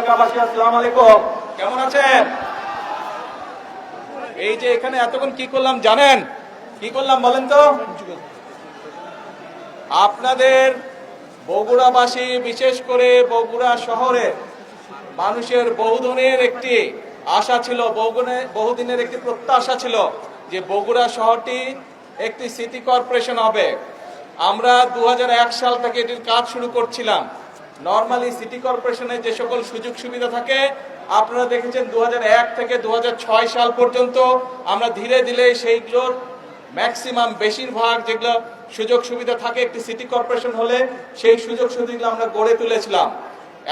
আসসালামু আলাইকুম, কেমন আছেন? এই যে এখানে এতক্ষণ কি করলাম জানেন? কি করলাম বলেন তো? আপনাদের বগুড়াবাসী, বিশেষ করে বগুড়া শহরে মানুষের বহুদিনের একটি আশা ছিল, বহুদিনের একটি প্রত্যাশা ছিল যে বগুড়া শহরটি একটি সিটি কর্পোরেশন হবে। আমরা 2001 সাল থেকে এটির কাজ শুরু করছিলাম। নর্মালি সিটি কর্পোরেশনের যে সকল সুযোগ সুবিধা থাকে আপনারা দেখেছেন 2001 থেকে 2006 সাল পর্যন্ত আমরা ধীরে ধীরে সেইগুলোর ম্যাক্সিমাম, বেশিরভাগ যেগুলো সুযোগ সুবিধা থাকে একটি সিটি কর্পোরেশন হলে সেই সুযোগ সুবিধাগুলো আমরা গড়ে তুলেছিলাম।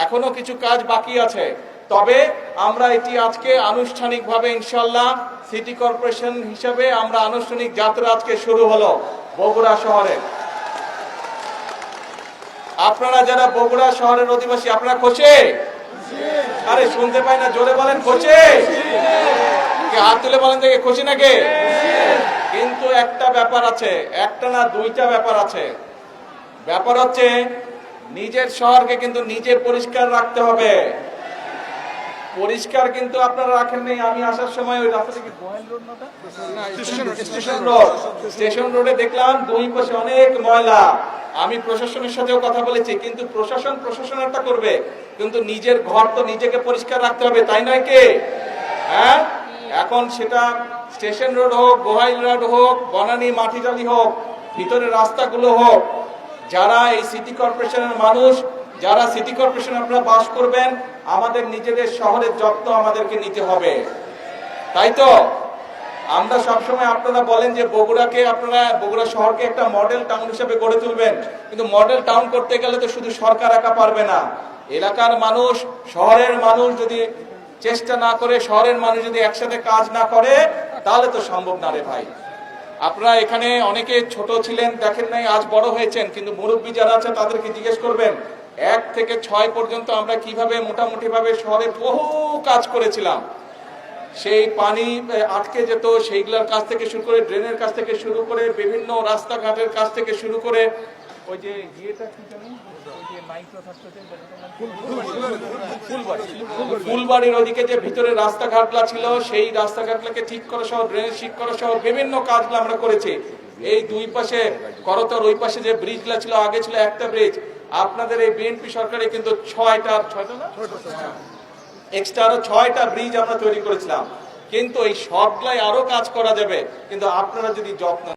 এখনো কিছু কাজ বাকি আছে, তবে আমরা এটি আজকে আনুষ্ঠানিকভাবে ইনশাল্লাহ সিটি কর্পোরেশন হিসাবে আমরা আনুষ্ঠানিক যাত্রা আজকে শুরু হলো বগুড়া শহরে। আপনারা যারা বগুড়া শহরের অধিবাসী, আপনারা খুশি? আরে শুনতে পাই না, জোরে বলেন খুশি? হাত তুলে বলেন দেখে খুশি নাকি? কিন্তু একটা ব্যাপার আছে, একটা না দুইটা ব্যাপার আছে। ব্যাপার হচ্ছে নিজের শহরকে কিন্তু নিজে পরিষ্কার রাখতে হবে। পরিষ্কার কিন্তু আপনারা রাখেন নাই। আমি আসার সময় ওই রাস্তা থেকে স্টেশন রোডে দেখলাম দুই পাশে অনেক ময়লা। আমি প্রশাসনের সাথেও কথা বলেছি, কিন্তু প্রশাসনেরটা করবে, কিন্তু নিজের ঘর তো নিজেকে পরিষ্কার রাখতে হবে, তাই নয় কি? হ্যাঁ, এখন সেটা স্টেশন রোড হোক, গোহাইল রোড হোক, বনানী মাটিটালি হোক, ভিতরের রাস্তাগুলো হোক, যারা এই সিটি কর্পোরেশনের মানুষ, যারা সিটি কর্পোরেশনে আপনারা বাস করবেন, আমাদের নিজেদের শহরের যত্ন আমাদেরকে নিতে হবে, তাই তো? আমরা সবসময়, আপনারা বলেন যে বগুড়াকে, আপনারা বগুড়া শহরকে একটা মডেল টাউন হিসেবে গড়ে তুলবেন, কিন্তু মডেল টাউন করতে গেলে তো শুধু সরকার একা পারবে না। এলাকার মানুষ, শহরের মানুষ যদি চেষ্টা না করে, শহরের মানুষ যদি একসাথে কাজ না করে, তাহলে তো সম্ভব না রে ভাই। আপনারা এখানে অনেকে ছোট ছিলেন, দেখেন নাই, আজ বড় হয়েছেন, কিন্তু মুরব্বী যারা আছে তাদেরকে জিজ্ঞেস করবেন 1 থেকে 6 পর্যন্ত আমরা কিভাবে মোটামুটি ভাবে শহরে বহু কাজ করেছিলাম। সেই পানি আটকে যেত, সেইগুলোর কাছ থেকে শুরু করে, ড্রেনের কাছ থেকে শুরু করে, বিভিন্ন রাস্তাঘাটের কাছ থেকে শুরু করে, ওই যে ইয়েটা কি জানি, ফুলবাড়ির ওইদিকে যে ভিতরে রাস্তাঘাটগুলো ছিল, সেই রাস্তাঘাটগুলোকে ঠিক করা সহ, ড্রেনেজ ঠিক করা সহ বিভিন্ন কাজগুলো আমরা করেছি। এই দুই পাশে করতর, ওই পাশে যে ব্রিজগুলো ছিল, আগে ছিল একটা ব্রিজ, আপনাদের এই বিএনপি সরকারে কিন্তু 6টা এক্সট্রা আরো 6টা ব্রিজ আমরা তৈরি করেছিলাম। কিন্তু এই সবগুলাই আরো কাজ করা যাবে, কিন্তু আপনারা যদি যত্ন